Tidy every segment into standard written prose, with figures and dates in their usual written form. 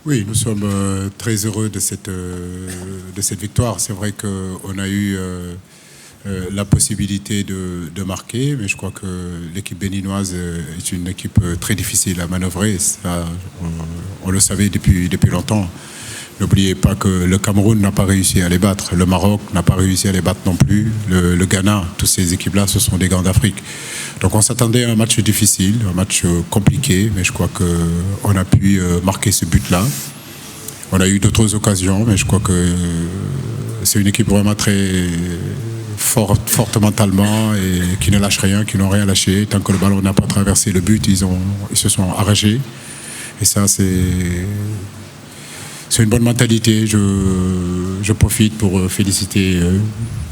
Oui, nous sommes très heureux de cette victoire. C'est vrai qu'on a eu la possibilité de marquer, mais je crois que l'équipe béninoise est une équipe très difficile à manœuvrer. Ça, on le savait depuis longtemps. N'oubliez pas que le Cameroun n'a pas réussi à les battre, le Maroc n'a pas réussi à les battre non plus, le Ghana, toutes ces équipes-là, ce sont des grands d'Afrique. Donc on s'attendait à un match difficile, un match compliqué, mais je crois qu'on a pu marquer ce but-là. On a eu d'autres occasions, mais je crois que c'est une équipe vraiment très forte mentalement et qui ne lâche rien, qui n'ont rien lâché. Tant que le ballon n'a pas traversé le but, ils se sont arrachés. Et ça, c'est une bonne mentalité. Je profite pour féliciter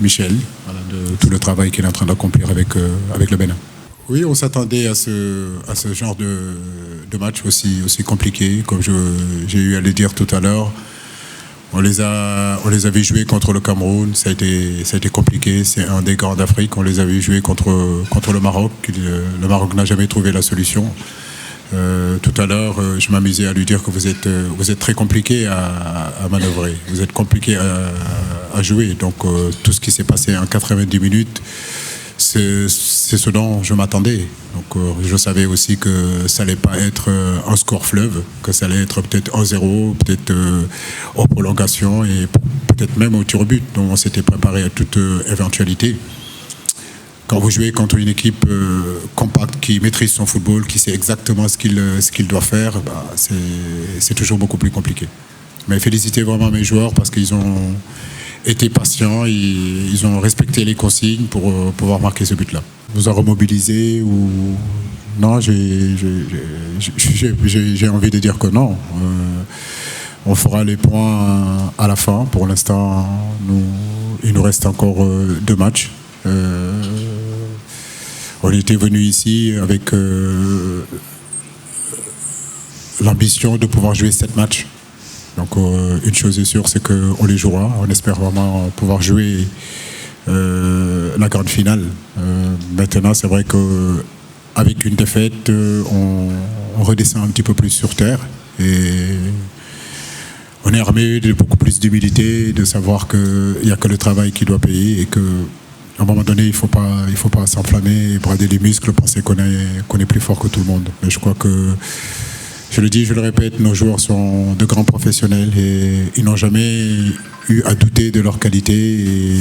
Michel de tout le travail qu'il est en train d'accomplir avec le Bénin. Oui, on s'attendait à ce genre de match aussi compliqué, comme j'ai eu à le dire tout à l'heure. On les avait joués contre le Cameroun, ça a été compliqué, c'est un des grands d'Afrique. On les avait joués contre le Maroc, le Maroc n'a jamais trouvé la solution. Tout à l'heure, je m'amusais à lui dire que vous êtes très compliqué à manœuvrer, vous êtes compliqué à jouer. Donc tout ce qui s'est passé en 90 minutes, c'est ce dont je m'attendais. Donc je savais aussi que ça n'allait pas être un score fleuve, que ça allait être peut-être 1-0, peut-être en prolongation et peut-être même au tir au but. Donc on s'était préparé à toute éventualité. Quand vous jouez contre une équipe compacte qui maîtrise son football, qui sait exactement ce qu'il doit faire, c'est toujours beaucoup plus compliqué. Mais féliciter vraiment mes joueurs parce qu'ils ont été patients, ils ont respecté les consignes pour pouvoir marquer ce but-là. Vous en remobilisez ou non? J'ai envie de dire que non. On fera les points à la fin. Pour l'instant, il nous reste encore 2 matchs. On était venu ici avec l'ambition de pouvoir jouer 7 matchs. Donc une chose est sûre, c'est qu'on les jouera. On espère vraiment pouvoir jouer la grande finale. Maintenant, c'est vrai qu'avec une défaite, on redescend un petit peu plus sur terre. Et on est armé de beaucoup plus d'humilité, de savoir qu'il n'y a que le travail qui doit payer et qu'à un moment donné, il faut pas s'enflammer, brader les muscles, penser qu'on est plus fort que tout le monde. Mais je crois que, je le dis, je le répète, nos joueurs sont de grands professionnels et ils n'ont jamais eu à douter de leur qualité. Et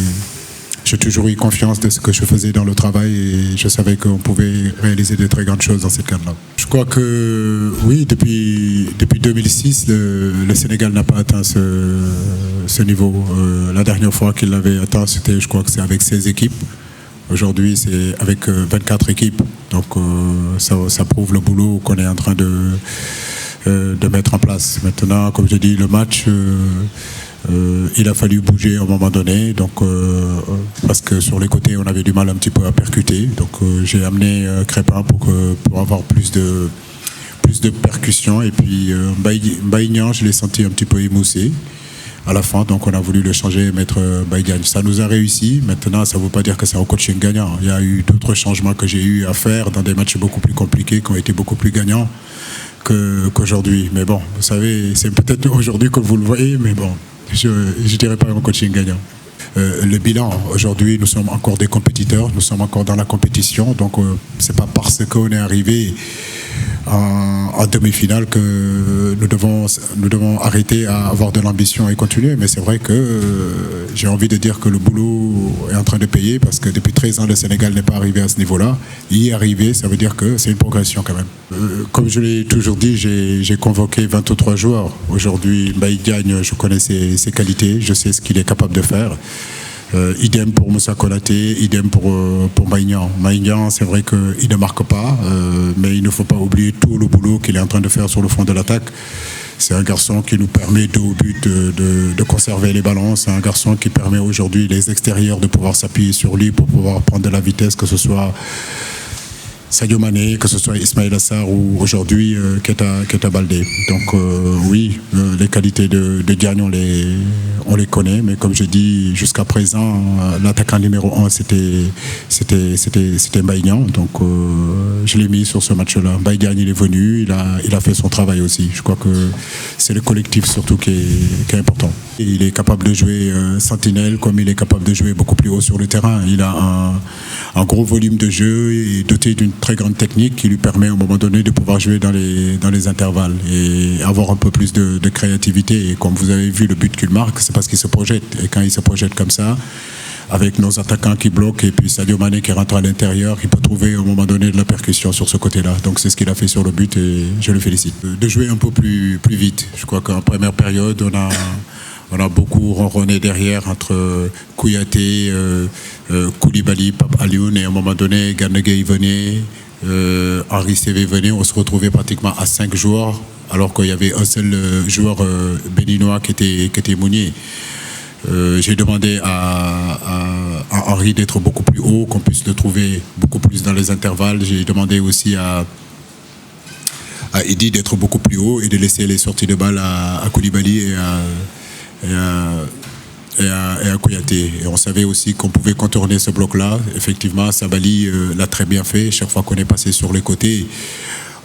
j'ai toujours eu confiance de ce que je faisais dans le travail et je savais qu'on pouvait réaliser de très grandes choses dans cette cadre-là. Je crois que, oui, depuis 2006, le Sénégal n'a pas atteint ce niveau. La dernière fois qu'il l'avait atteint, je crois que c'est avec 16 équipes. Aujourd'hui, c'est avec 24 équipes. Donc, ça prouve le boulot qu'on est en train de mettre en place. Maintenant, comme je dis, le match, il a fallu bouger à un moment donné. Donc, parce que sur les côtés, on avait du mal un petit peu à percuter. Donc, j'ai amené Crépin pour avoir plus de percussion. Et puis, Mbaye, je l'ai senti un petit peu émoussé à la fin, donc on a voulu le changer et mettre Baïdiagne. Ça nous a réussi. Maintenant, ça ne veut pas dire que c'est un coaching gagnant. Il y a eu d'autres changements que j'ai eu à faire dans des matchs beaucoup plus compliqués, qui ont été beaucoup plus gagnants qu'aujourd'hui. Mais bon, vous savez, c'est peut-être aujourd'hui que vous le voyez, mais bon, je ne dirais pas un coaching gagnant. Le bilan, aujourd'hui, nous sommes encore des compétiteurs, nous sommes encore dans la compétition, donc c'est pas parce qu'on est arrivé en demi-finale que nous devons arrêter à avoir de l'ambition et continuer. Mais c'est vrai que j'ai envie de dire que le boulot est en train de payer parce que depuis 13 ans, le Sénégal n'est pas arrivé à ce niveau-là. Y arriver, ça veut dire que c'est une progression quand même. Comme je l'ai toujours dit, j'ai convoqué 23 joueurs. Aujourd'hui, Mbaye Diagne, je connais ses qualités, je sais ce qu'il est capable de faire. Idem pour Moussa Konaté, idem pour Maïgnan. Maïgnan, c'est vrai qu'il ne marque pas, mais il ne faut pas oublier tout le boulot qu'il est en train de faire sur le front de l'attaque. C'est un garçon qui nous permet au but de conserver les ballons. C'est un garçon qui permet aujourd'hui les extérieurs de pouvoir s'appuyer sur lui pour pouvoir prendre de la vitesse, que ce soit Sadio Mané, que ce soit Ismaïla Sarr ou aujourd'hui Keita Baldé. Donc oui, les qualités de Diagne, on les connaît, mais comme je dis, jusqu'à présent, l'attaquant numéro 1, c'était Mbaye Niang. Donc je l'ai mis sur ce match-là. Mbaye Diagne, il est venu, il a fait son travail aussi. Je crois que c'est le collectif surtout qui est important. Et il est capable de jouer sentinelle comme il est capable de jouer beaucoup plus haut sur le terrain. Il a un gros volume de jeu et doté d'une très grande technique qui lui permet à un moment donné de pouvoir jouer dans les intervalles et avoir un peu plus de créativité. Et comme vous avez vu le but qu'il marque, c'est parce qu'il se projette. Et quand il se projette comme ça, avec nos attaquants qui bloquent et puis Sadio Mané qui rentre à l'intérieur, il peut trouver à un moment donné de la percussion sur ce côté-là. Donc c'est ce qu'il a fait sur le but et je le félicite. De jouer un peu plus vite. Je crois qu'en première période, on a beaucoup ronronné derrière entre Kouyaté, Koulibaly, Pape Alioune et à un moment donné, Gana Gueye venait, Henri Saivet venait, on se retrouvait pratiquement à 5 joueurs alors qu'il y avait un seul joueur béninois qui était Mounier. J'ai demandé à Henri d'être beaucoup plus haut, qu'on puisse le trouver beaucoup plus dans les intervalles. J'ai demandé aussi à Eddy d'être beaucoup plus haut et de laisser les sorties de balles à Koulibaly et à Kouyaté. Et on savait aussi qu'on pouvait contourner ce bloc-là. Effectivement, Sabali l'a très bien fait. Chaque fois qu'on est passé sur les côtés,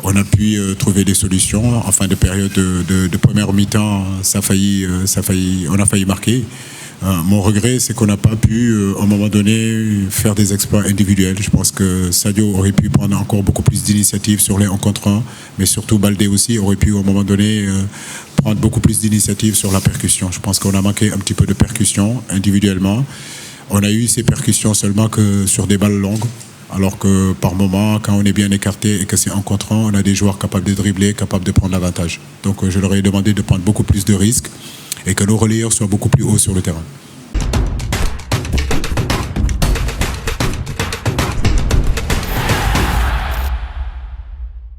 on a pu trouver des solutions. En fin de période de première mi-temps, on a failli marquer. Mon regret, c'est qu'on n'a pas pu, à un moment donné, faire des exploits individuels. Je pense que Sadio aurait pu prendre encore beaucoup plus d'initiatives sur les 1 contre 1, mais surtout Baldé aussi aurait pu, à un moment donné, prendre beaucoup plus d'initiatives sur la percussion. Je pense qu'on a manqué un petit peu de percussion individuellement. On a eu ces percussions seulement que sur des balles longues, alors que par moment, quand on est bien écarté et que c'est 1 contre 1, on a des joueurs capables de dribbler, capables de prendre l'avantage. Donc je leur ai demandé de prendre beaucoup plus de risques et que nos relayeurs soient beaucoup plus hauts sur le terrain.